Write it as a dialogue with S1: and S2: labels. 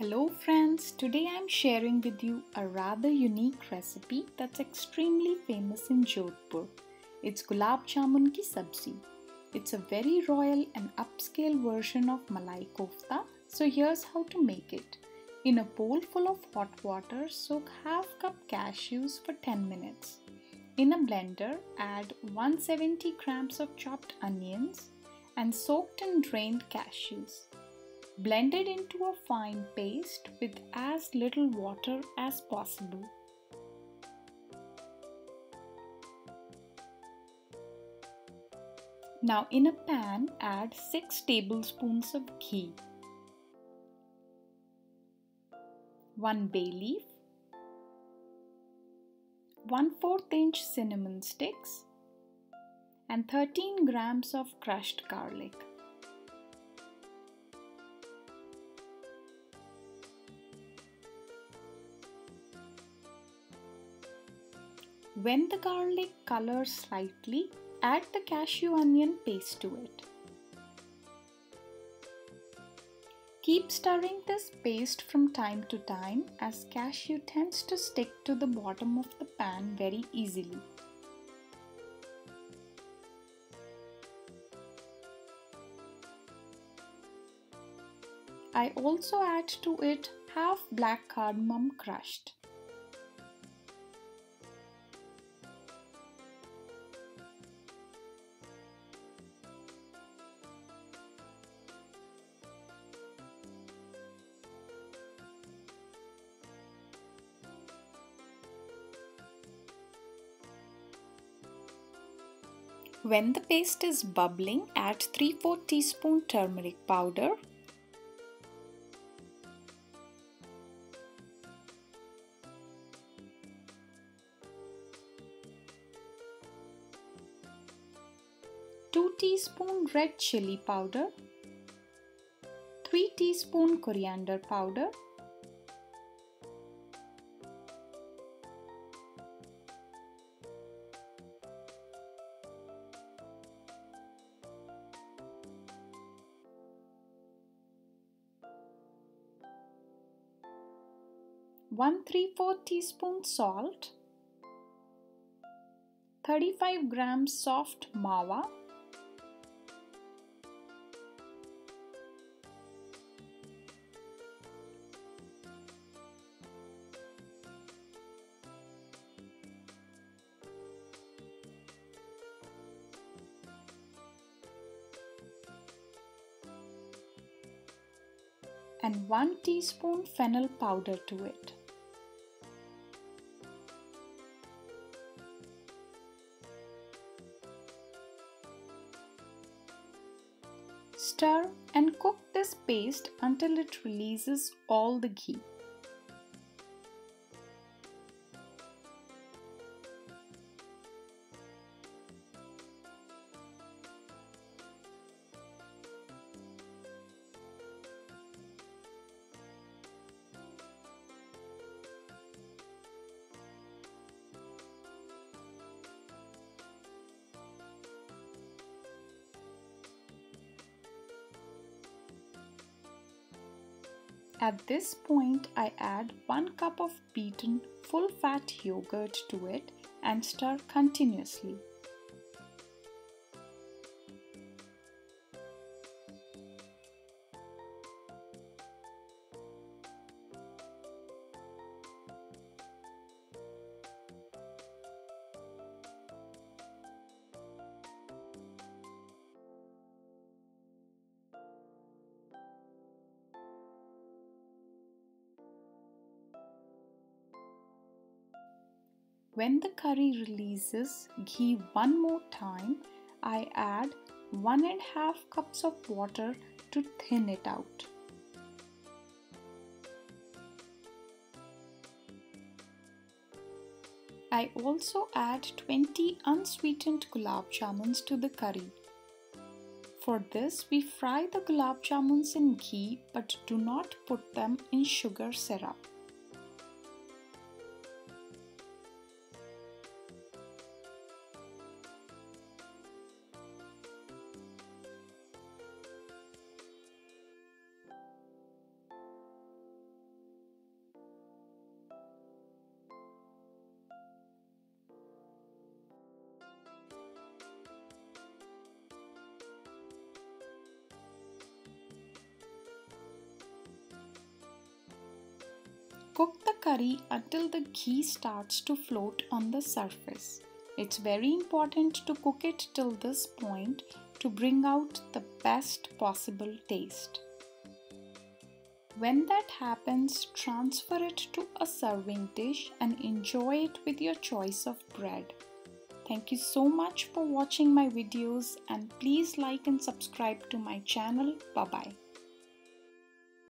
S1: Hello friends, today I am sharing with you a rather unique recipe that's extremely famous in Jodhpur. It's Gulab Jamun ki Sabji. It's a very royal and upscale version of malai kofta, so here's how to make it. In a bowl full of hot water, soak half cup cashews for 10 minutes. In a blender, add 170 grams of chopped onions and soaked and drained cashews. Blend it into a fine paste with as little water as possible. Now in a pan, add 6 tablespoons of ghee, 1 bay leaf, 1/4 inch cinnamon sticks and 13 grams of crushed garlic. When the garlic colors slightly, add the cashew onion paste to it. Keep stirring this paste from time to time as cashew tends to stick to the bottom of the pan very easily. I also add to it half black cardamom crushed. When the paste is bubbling, add 3/4 teaspoon turmeric powder, two teaspoon red chili powder, 3 teaspoon coriander powder, one 3/4 teaspoon salt, 35 grams soft mawa, and 1 teaspoon fennel powder to it. Stir and cook this paste until it releases all the ghee. At this point, I add 1 cup of beaten full-fat yogurt to it and stir continuously. When the curry releases ghee one more time, I add 1.5 cups of water to thin it out. I also add 20 unsweetened Gulab Jamuns to the curry. For this, we fry the Gulab Jamuns in ghee but do not put them in sugar syrup. Cook the curry until the ghee starts to float on the surface. It's very important to cook it till this point to bring out the best possible taste. When that happens, transfer it to a serving dish and enjoy it with your choice of bread. Thank you so much for watching my videos and please like and subscribe to my channel. Bye bye.